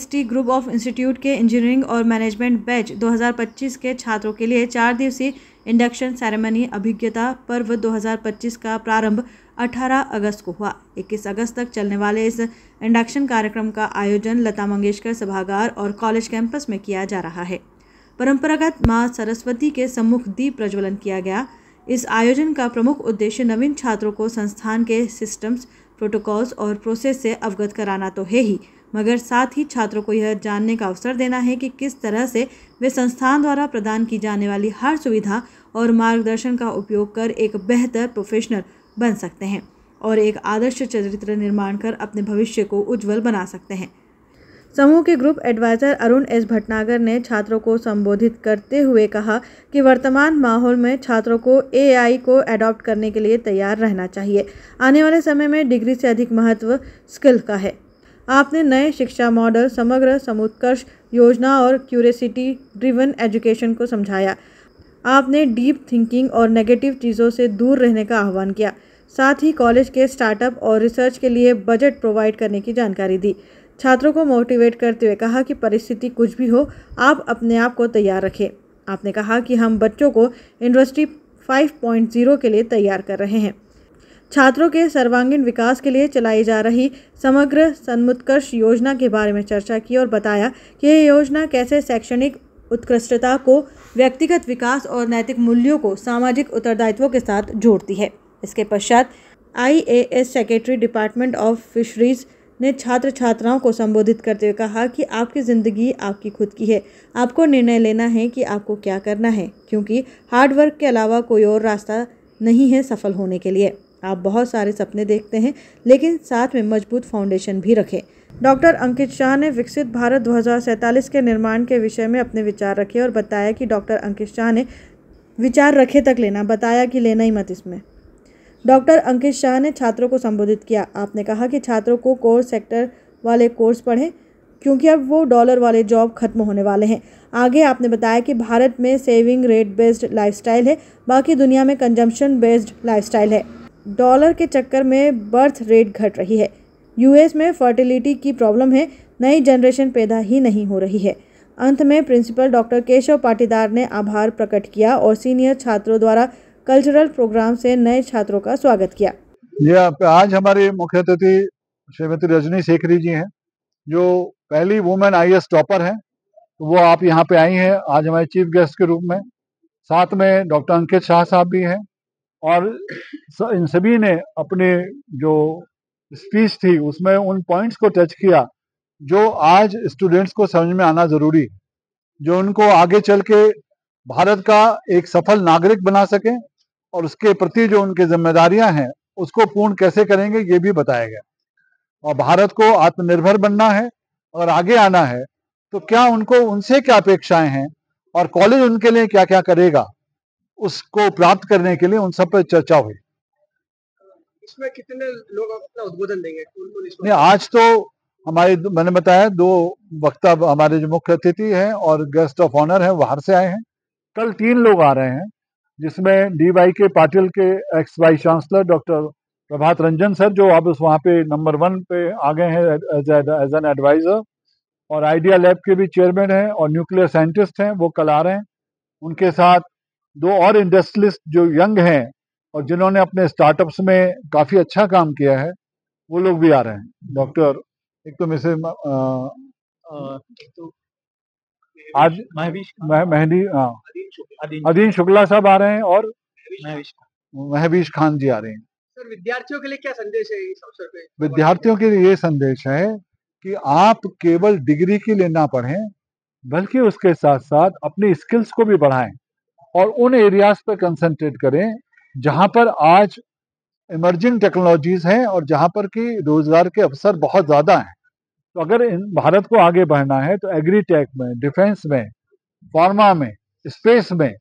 IST group of institute के engineering और management batch 2025 के छात्रों के लिए 4 दिवसीय इंडक्शन सेरेमनी अभिज्ञता पर्व 2025 का प्रारंभ 18 अगस्त को हुआ। 21 अगस्त तक चलने वाले इस इंडक्शन कार्यक्रम का आयोजन लता मंगेशकर सभागार और कॉलेज कैंपस में किया जा रहा है। परंपरागत मां सरस्वती के सम्मुख दीप प्रज्वलन किया गया। इस आयोजन का प्रमुख उद्देश्य नवीन छात्रों को संस्थान के सिस्टम्स, प्रोटोकॉल्स और प्रोसेस से अवगत कराना तो है ही, मगर साथ ही छात्रों को यह जानने का अवसर देना है कि किस तरह से वे संस्थान द्वारा प्रदान की जाने वाली हर सुविधा और मार्गदर्शन का उपयोग कर एक बेहतर प्रोफेशनल बन सकते हैं और एक आदर्श चरित्र निर्माण कर अपने भविष्य को उज्जवल बना सकते हैं। समूह के group advisor Arun S Bhatnagar ने छात्रों को संबोधित करते हुए कहा कि वर्तमान माहौल में छात्रों को AI को एडॉप्ट करने के लिए तैयार रहना चाहिए। आने वाले समय में डिग्री से अधिक महत्व स्किल का है। आपने नए शिक्षा मॉडल, समग्र समुत्कर्ष योजना और क्यूरियोसिटी ड्रिवन एजुकेशन को समझाया। आपने डीप थिंकिंग और नेगेटिव चीज़ों से दूर रहने का आह्वान किया। साथ ही कॉलेज के स्टार्टअप और रिसर्च के लिए बजट प्रोवाइड करने की जानकारी दी। छात्रों को मोटिवेट करते हुए कहा कि परिस्थिति कुछ भी हो, आप अपने आप को तैयार रखें। आपने कहा कि हम बच्चों को इंडस्ट्री 5.0 के लिए तैयार कर रहे हैं। छात्रों के सर्वांगीण विकास के लिए चलाई जा रही समग्र समुत्कर्ष योजना के बारे में चर्चा की और बताया कि यह योजना कैसे शैक्षणिक उत्कृष्टता को व्यक्तिगत विकास और नैतिक मूल्यों को सामाजिक उत्तरदायित्वों के साथ जोड़ती है। इसके पश्चात IAS secretary department of fisheries ने छात्र छात्राओं को संबोधित करते हुए कहा कि आपकी ज़िंदगी आपकी खुद की है। आपको निर्णय लेना है कि आपको क्या करना है, क्योंकि हार्ड वर्क के अलावा कोई और रास्ता नहीं है सफल होने के लिए। आप बहुत सारे सपने देखते हैं, लेकिन साथ में मजबूत फाउंडेशन भी रखें। डॉक्टर अंकित शाह ने विकसित भारत 2047 के निर्माण के विषय में अपने विचार रखे और बताया कि डॉक्टर अंकित शाह ने विचार रखे तक लेना, बताया कि लेना ही मत इसमें। डॉक्टर अंकित शाह ने छात्रों को संबोधित किया। आपने कहा कि छात्रों को कोर सेक्टर वाले कोर्स पढ़ें, क्योंकि अब वो डॉलर वाले जॉब खत्म होने वाले हैं। आगे आपने बताया कि भारत में सेविंग रेट बेस्ड लाइफस्टाइल है, बाकी दुनिया में कंजम्पशन बेस्ड लाइफस्टाइल है। डॉलर के चक्कर में बर्थ रेट घट रही है। US में फर्टिलिटी की प्रॉब्लम है, नई जनरेशन पैदा ही नहीं हो रही है। अंत में प्रिंसिपल डॉक्टर केशव पाटीदार ने आभार प्रकट किया और सीनियर छात्रों द्वारा कल्चरल प्रोग्राम से नए छात्रों का स्वागत किया। ये आज हमारे मुख्य अतिथि श्रीमती रजनी शेखरी जी हैं, जो पहली वुमेन IAS टॉपर हैं। वो आप यहाँ पे आई हैं आज हमारे चीफ गेस्ट के रूप में। साथ में डॉक्टर अंकित शाह साहब भी हैं और इन सभी ने अपने जो स्पीच थी उसमें उन पॉइंट्स को टच किया जो आज स्टूडेंट्स को समझ में आना जरूरी, जो उनको आगे चल के भारत का एक सफल नागरिक बना सकें और उसके प्रति जो उनकी जिम्मेदारियां हैं उसको पूर्ण कैसे करेंगे ये भी बताया गया। और भारत को आत्मनिर्भर बनना है और आगे आना है तो क्या उनको उनसे क्या अपेक्षाएं हैं और कॉलेज उनके लिए क्या क्या करेगा, उसको प्राप्त करने के लिए उन सब पर चर्चा हुई। इसमें कितने लोग अपना उद्बोधन देंगे? नहीं, आज तो हमारे मैंने बताया 2 वक्ता हमारे जो मुख्य अतिथि हैं और गेस्ट ऑफ ऑनर हैं बाहर से आए हैं। कल 3 लोग आ रहे हैं, जिसमें DYK पाटिल के x vice chancellor doctor Prabhat Ranjan sir, जो अब वहाँ पे नंबर 1 पे आ गए हैं एज एन एडवाइजर, और आइडिया लैब के भी चेयरमैन हैं और न्यूक्लियर साइंटिस्ट हैं, वो कल आ रहे हैं। उनके साथ 2 और इंडस्ट्रियलिस्ट जो यंग हैं और जिन्होंने अपने स्टार्टअप्स में काफ़ी अच्छा काम किया है, वो लोग भी आ रहे हैं। डॉक्टर एक तो मिसेस आज मेहदी अदीन शुक्ला साहब आ रहे हैं और महवीश खान जी आ रहे हैं। सर, विद्यार्थियों के लिए क्या संदेश है इस अवसर पे? विद्यार्थियों के लिए ये संदेश है कि आप केवल डिग्री के लिए ना पढ़ें, बल्कि उसके साथ साथ अपनी स्किल्स को भी बढ़ाएं और उन एरियाज पर कंसंट्रेट करें जहां पर आज इमर्जिंग टेक्नोलॉजीज हैं और जहां पर कि रोजगार के अवसर बहुत ज़्यादा हैं। तो अगर भारत को आगे बढ़ना है तो एग्रीटेक में, डिफेंस में, फार्मा में, स्पेस में,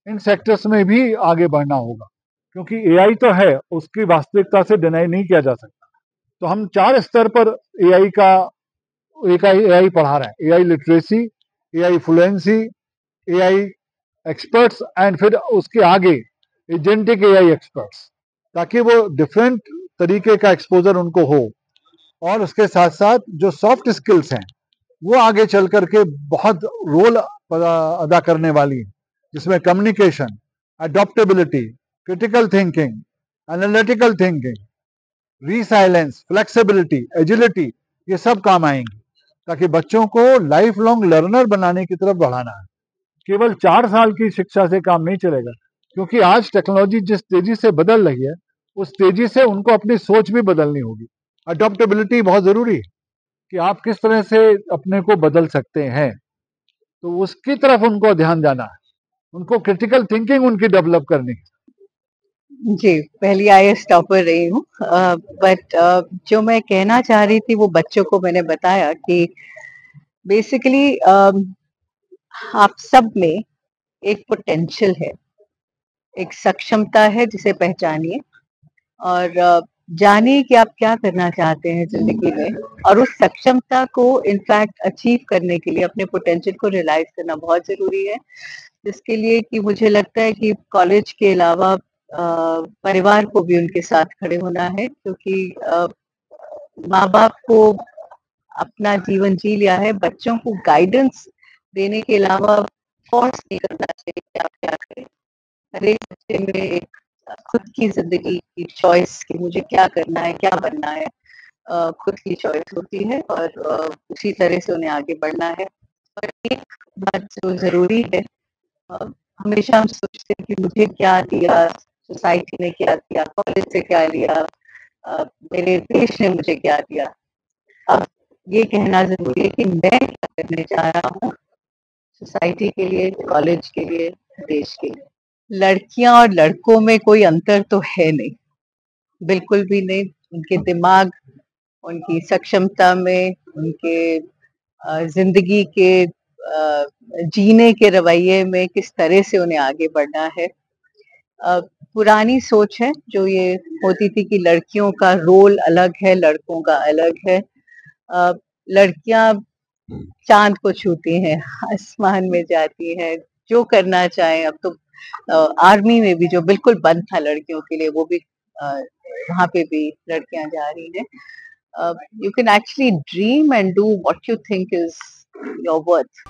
इन सेक्टर्स में भी आगे बढ़ना होगा, क्योंकि AI तो है, उसकी वास्तविकता से डिनाई नहीं किया जा सकता। तो हम 4 स्तर पर AI पढ़ा रहे हैं। AI literacy, AI fluency, AI experts and फिर उसके आगे एजेंटिक AI एक्सपर्ट्स, ताकि वो डिफरेंट तरीके का एक्सपोजर उनको हो। और उसके साथ साथ जो सॉफ्ट स्किल्स हैं वो आगे चल करके बहुत रोल अदा करने वाली है, जिसमें communication, adaptability, critical thinking, analytical thinking, resilience, flexibility, agility, ये सब काम आएंगे, ताकि बच्चों को लाइफ लॉन्ग लर्नर बनाने की तरफ बढ़ाना है। केवल 4 साल की शिक्षा से काम नहीं चलेगा, क्योंकि आज टेक्नोलॉजी जिस तेजी से बदल रही है, उस तेजी से उनको अपनी सोच भी बदलनी होगी। अडॉप्टेबिलिटी बहुत जरूरी है कि आप किस तरह से अपने को बदल सकते हैं, तो उसकी तरफ उनको ध्यान जाना है, उनको क्रिटिकल थिंकिंग उनकी डेवलप करनी है। जी, पहली आईएएस टॉपर रही हूँ, बट जो मैं कहना चाह रही थी वो बच्चों को मैंने बताया कि बेसिकली आप सब में एक पोटेंशियल है, एक सक्षमता है, जिसे पहचानिए और जानिए कि आप क्या करना चाहते हैं जिंदगी में, और उस सक्षमता को इनफैक्ट अचीव करने के लिए अपने पोटेंशियल को रियलाइज करना बहुत जरूरी है। जिसके लिए कि मुझे लगता है कि कॉलेज के अलावा परिवार को भी उनके साथ खड़े होना है, क्योंकि माँ बाप को अपना जीवन जी लिया है, बच्चों को गाइडेंस देने के अलावा फोर्स नहीं करना चाहिए कि आप क्या करें। हर एक बच्चे में एक खुद की जिंदगी की चॉइस कि मुझे क्या करना है, क्या बनना है, खुद की चॉइस होती है, और उसी तरह से उन्हें आगे बढ़ना है। और एक बात जो जरूरी है, हमेशा हम सोचते हैं कि मुझे क्या दिया, सोसाइटी ने क्या दिया, कॉलेज से क्या लिया, मेरे देश ने मुझे क्या दिया। अब ये कहना जरूरी है कि मैं क्या करने जा रहा हूँ सोसाइटी के लिए, कॉलेज के लिए, देश के लिए। लड़कियां और लड़कों में कोई अंतर तो है नहीं, बिल्कुल भी नहीं। उनके दिमाग, उनकी सक्षमता में, उनके जिंदगी के जीने के रवैये में किस तरह से उन्हें आगे बढ़ना है। पुरानी सोच है जो ये होती थी कि लड़कियों का रोल अलग है, लड़कों का अलग है। लड़कियां चांद को छूती हैं, आसमान में जाती हैं, जो करना चाहें। अब तो आर्मी में भी जो बिल्कुल बंद था लड़कियों के लिए, वो भी वहां पे भी लड़कियां जा रही हैं। You can actually dream and do what you think is your worth.